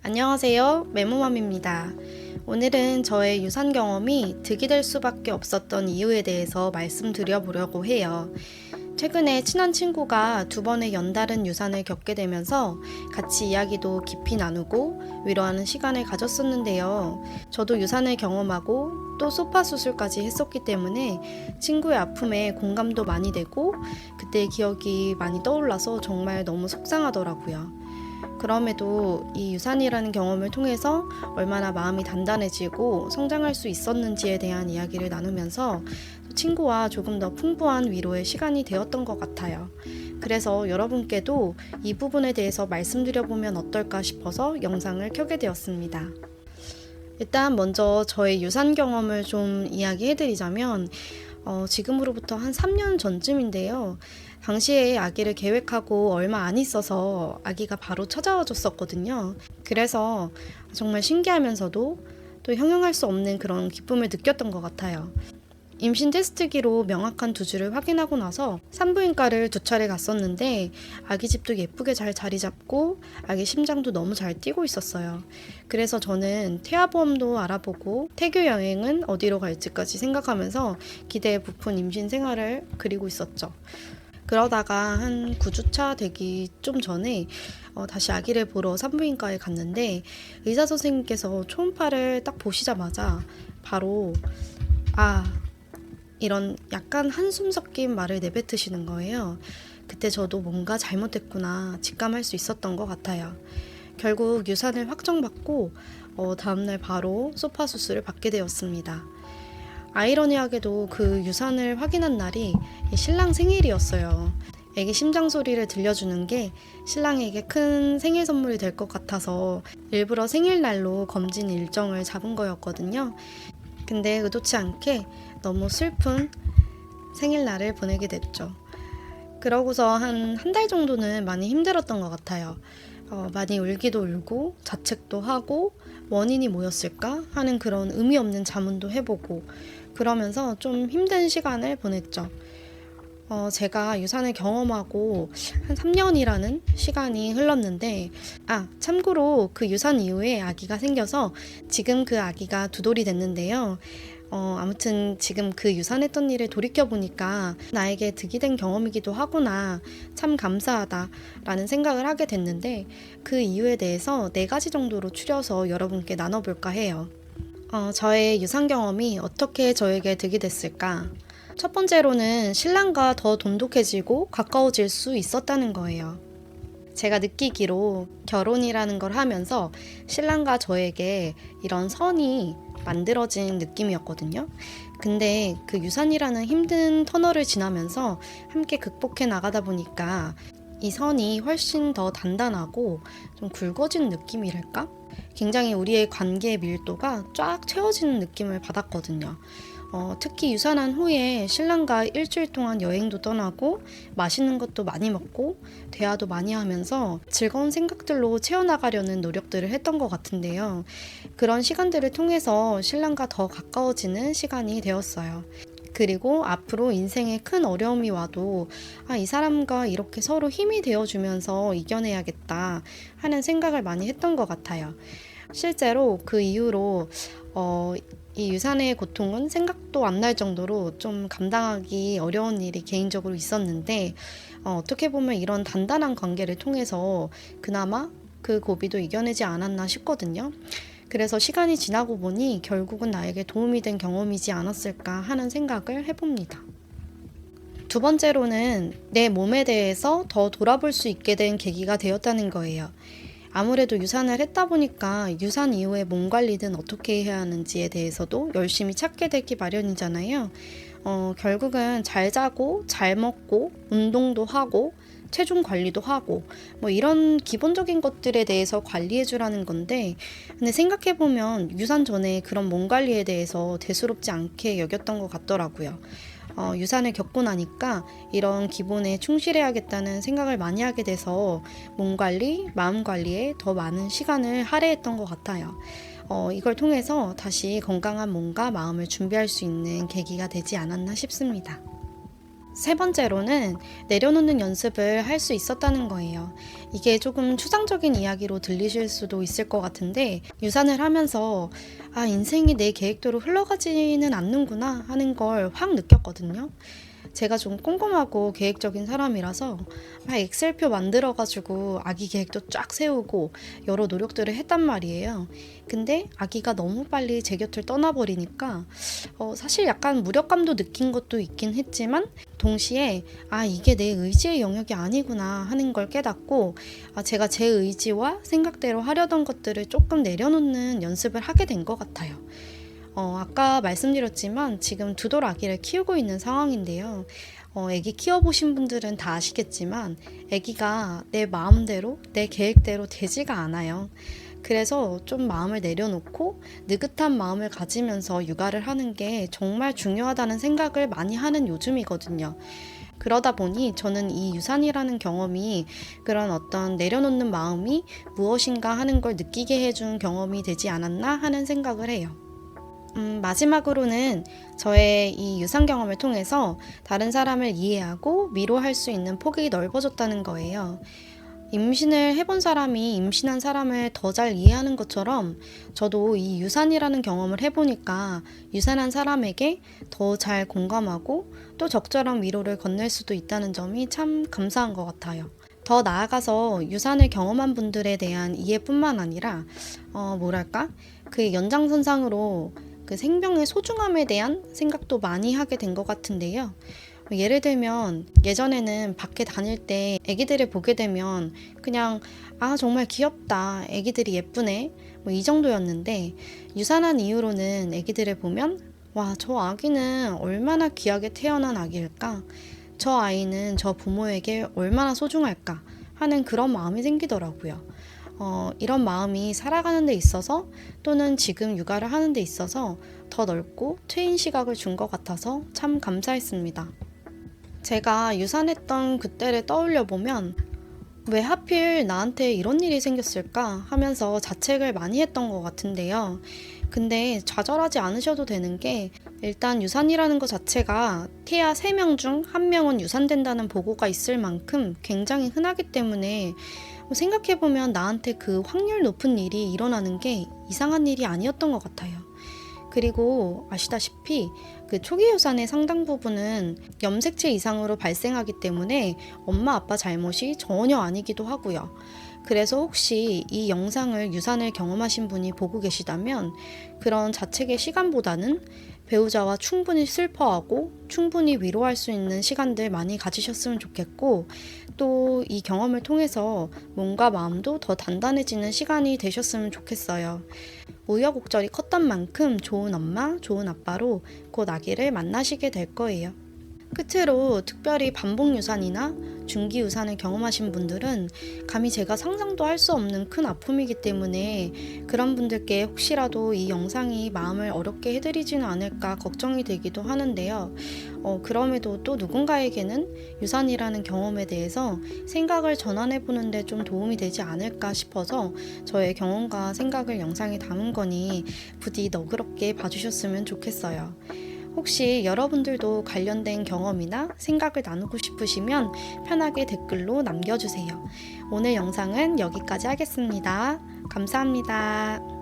안녕하세요. 메모맘입니다. 오늘은 저의 유산 경험이 득이 될 수밖에 없었던 이유에 대해서 말씀드려보려고 해요. 최근에 친한 친구가 두 번의 연달은 유산을 겪게 되면서 같이 이야기도 깊이 나누고 위로하는 시간을 가졌었는데요. 저도 유산을 경험하고 또 소파 수술까지 했었기 때문에 친구의 아픔에 공감도 많이 되고 그때의 기억이 많이 떠올라서 정말 너무 속상하더라고요. 그럼에도 이 유산이라는 경험을 통해서 얼마나 마음이 단단해지고 성장할 수 있었는지에 대한 이야기를 나누면서 친구와 조금 더 풍부한 위로의 시간이 되었던 것 같아요. 그래서 여러분께도 이 부분에 대해서 말씀드려보면 어떨까 싶어서 영상을 켜게 되었습니다. 일단 먼저 저의 유산 경험을 좀 이야기해드리자면 지금으로부터 한 3년 전쯤인데요. 당시에 아기를 계획하고 얼마 안 있어서 아기가 바로 찾아와 줬었거든요. 그래서 정말 신기하면서도 또 형용할 수 없는 그런 기쁨을 느꼈던 것 같아요. 임신 테스트기로 명확한 두주를 확인하고 나서 산부인과를 2차례 갔었는데 아기 집도 예쁘게 잘 자리 잡고 아기 심장도 너무 잘 뛰고 있었어요. 그래서 저는 태아보험도 알아보고 태교 여행은 어디로 갈지까지 생각하면서 기대에 부푼 임신 생활을 그리고 있었죠. 그러다가 한 9주차 되기 좀 전에 다시 아기를 보러 산부인과에 갔는데 의사 선생님께서 초음파를 딱 보시자마자 바로 이런 약간 한숨 섞인 말을 내뱉으시는 거예요. 그때 저도 뭔가 잘못됐구나 직감할 수 있었던 것 같아요. 결국 유산을 확정받고 다음날 바로 소파 수술을 받게 되었습니다. 아이러니하게도 그 유산을 확인한 날이 신랑 생일이었어요. 애기 심장 소리를 들려주는 게 신랑에게 큰 생일 선물이 될 것 같아서 일부러 생일날로 검진 일정을 잡은 거였거든요. 근데 의도치 않게 너무 슬픈 생일날을 보내게 됐죠. 그러고서 한 달 정도는 많이 힘들었던 것 같아요. 많이 울기도 울고 자책도 하고 원인이 뭐였을까 하는 그런 의미 없는 자문도 해보고 그러면서 좀 힘든 시간을 보냈죠. 제가 유산을 경험하고 한 3년이라는 시간이 흘렀는데 참고로 그 유산 이후에 아기가 생겨서 지금 그 아기가 2돌이 됐는데요. 아무튼 지금 그 유산했던 일을 돌이켜보니까 나에게 득이 된 경험이기도 하구나, 참 감사하다 라는 생각을 하게 됐는데 그 이유에 대해서 4가지 정도로 추려서 여러분께 나눠볼까 해요. 저의 유산 경험이 어떻게 저에게 득이 됐을까? 첫 번째로는 신랑과 더 돈독해지고 가까워질 수 있었다는 거예요. 제가 느끼기로 결혼이라는 걸 하면서 신랑과 저에게 이런 선이 만들어진 느낌이었거든요. 근데 그 유산이라는 힘든 터널을 지나면서 함께 극복해 나가다 보니까 이 선이 훨씬 더 단단하고 좀 굵어진 느낌이랄까? 굉장히 우리의 관계의 밀도가 쫙 채워지는 느낌을 받았거든요. 특히 유산한 후에 신랑과 일주일 동안 여행도 떠나고 맛있는 것도 많이 먹고 대화도 많이 하면서 즐거운 생각들로 채워나가려는 노력들을 했던 것 같은데요. 그런 시간들을 통해서 신랑과 더 가까워지는 시간이 되었어요. 그리고 앞으로 인생에 큰 어려움이 와도 이 사람과 이렇게 서로 힘이 되어주면서 이겨내야겠다 하는 생각을 많이 했던 것 같아요. 실제로 그 이후로 이 유산의 고통은 생각도 안 날 정도로 좀 감당하기 어려운 일이 개인적으로 있었는데 어떻게 보면 이런 단단한 관계를 통해서 그나마 그 고비도 이겨내지 않았나 싶거든요. 그래서 시간이 지나고 보니 결국은 나에게 도움이 된 경험이지 않았을까 하는 생각을 해봅니다. 두 번째로는 내 몸에 대해서 더 돌아볼 수 있게 된 계기가 되었다는 거예요. 아무래도 유산을 했다 보니까 유산 이후에 몸 관리는 어떻게 해야 하는지에 대해서도 열심히 찾게 되기 마련이잖아요. 결국은 잘 자고 잘 먹고 운동도 하고 체중 관리도 하고 이런 기본적인 것들에 대해서 관리해 주라는 건데 근데 생각해보면 유산 전에 그런 몸 관리에 대해서 대수롭지 않게 여겼던 것 같더라고요. 유산을 겪고 나니까 이런 기본에 충실해야겠다는 생각을 많이 하게 돼서 몸 관리, 마음 관리에 더 많은 시간을 할애했던 것 같아요. 이걸 통해서 다시 건강한 몸과 마음을 준비할 수 있는 계기가 되지 않았나 싶습니다. 세 번째로는 내려놓는 연습을 할 수 있었다는 거예요. 이게 조금 추상적인 이야기로 들리실 수도 있을 것 같은데, 유산을 하면서 인생이 내 계획대로 흘러가지는 않는구나 하는 걸 확 느꼈거든요. 제가 좀 꼼꼼하고 계획적인 사람이라서 막 엑셀표 만들어가지고 아기 계획도 쫙 세우고 여러 노력들을 했단 말이에요. 근데 아기가 너무 빨리 제 곁을 떠나버리니까 사실 약간 무력감도 느낀 것도 있긴 했지만, 동시에 이게 내 의지의 영역이 아니구나 하는 걸 깨닫고, 제가 제 의지와 생각대로 하려던 것들을 조금 내려놓는 연습을 하게 된 것 같아요. 아까 말씀드렸지만 지금 두 돌 아기를 키우고 있는 상황인데요. 아기 키워보신 분들은 다 아시겠지만 아기가 내 마음대로, 내 계획대로 되지가 않아요. 그래서 좀 마음을 내려놓고 느긋한 마음을 가지면서 육아를 하는 게 정말 중요하다는 생각을 많이 하는 요즘이거든요. 그러다 보니 저는 이 유산이라는 경험이 그런 어떤 내려놓는 마음이 무엇인가 하는 걸 느끼게 해준 경험이 되지 않았나 하는 생각을 해요. 마지막으로는 저의 이 유산 경험을 통해서 다른 사람을 이해하고 위로할 수 있는 폭이 넓어졌다는 거예요. 임신을 해본 사람이 임신한 사람을 더 잘 이해하는 것처럼, 저도 이 유산이라는 경험을 해보니까 유산한 사람에게 더 잘 공감하고 또 적절한 위로를 건넬 수도 있다는 점이 참 감사한 것 같아요. 더 나아가서 유산을 경험한 분들에 대한 이해뿐만 아니라 그 연장선상으로 그 생명의 소중함에 대한 생각도 많이 하게 된 것 같은데요. 예를 들면 예전에는 밖에 다닐 때 애기들을 보게 되면 그냥 정말 귀엽다, 애기들이 예쁘네, 이 정도였는데, 유산한 이후로는 애기들을 보면 저 아기는 얼마나 귀하게 태어난 아기일까, 저 아이는 저 부모에게 얼마나 소중할까 하는 그런 마음이 생기더라고요. 이런 마음이 살아가는 데 있어서, 또는 지금 육아를 하는 데 있어서 더 넓고 트인 시각을 준 것 같아서 참 감사했습니다. 제가 유산했던 그때를 떠올려 보면 왜 하필 나한테 이런 일이 생겼을까 하면서 자책을 많이 했던 것 같은데요. 근데 좌절하지 않으셔도 되는 게, 일단 유산이라는 것 자체가 태아 3명 중 1명은 유산된다는 보고가 있을 만큼 굉장히 흔하기 때문에, 생각해보면 나한테 그 확률 높은 일이 일어나는 게 이상한 일이 아니었던 것 같아요. 그리고 아시다시피 그 초기 유산의 상당 부분은 염색체 이상으로 발생하기 때문에 엄마 아빠 잘못이 전혀 아니기도 하고요. 그래서 혹시 이 영상을 유산을 경험하신 분이 보고 계시다면 그런 자책의 시간보다는 배우자와 충분히 슬퍼하고 충분히 위로할 수 있는 시간들 많이 가지셨으면 좋겠고, 또 이 경험을 통해서 몸과 마음도 더 단단해지는 시간이 되셨으면 좋겠어요. 우여곡절이 컸던 만큼 좋은 엄마, 좋은 아빠로 곧 아기를 만나시게 될 거예요. 끝으로 특별히 반복 유산이나 중기 유산을 경험하신 분들은 감히 제가 상상도 할 수 없는 큰 아픔이기 때문에 그런 분들께 혹시라도 이 영상이 마음을 어렵게 해드리지는 않을까 걱정이 되기도 하는데요. 그럼에도 또 누군가에게는 유산이라는 경험에 대해서 생각을 전환해 보는데 좀 도움이 되지 않을까 싶어서 저의 경험과 생각을 영상에 담은 거니 부디 너그럽게 봐주셨으면 좋겠어요. 혹시 여러분들도 관련된 경험이나 생각을 나누고 싶으시면 편하게 댓글로 남겨주세요. 오늘 영상은 여기까지 하겠습니다. 감사합니다.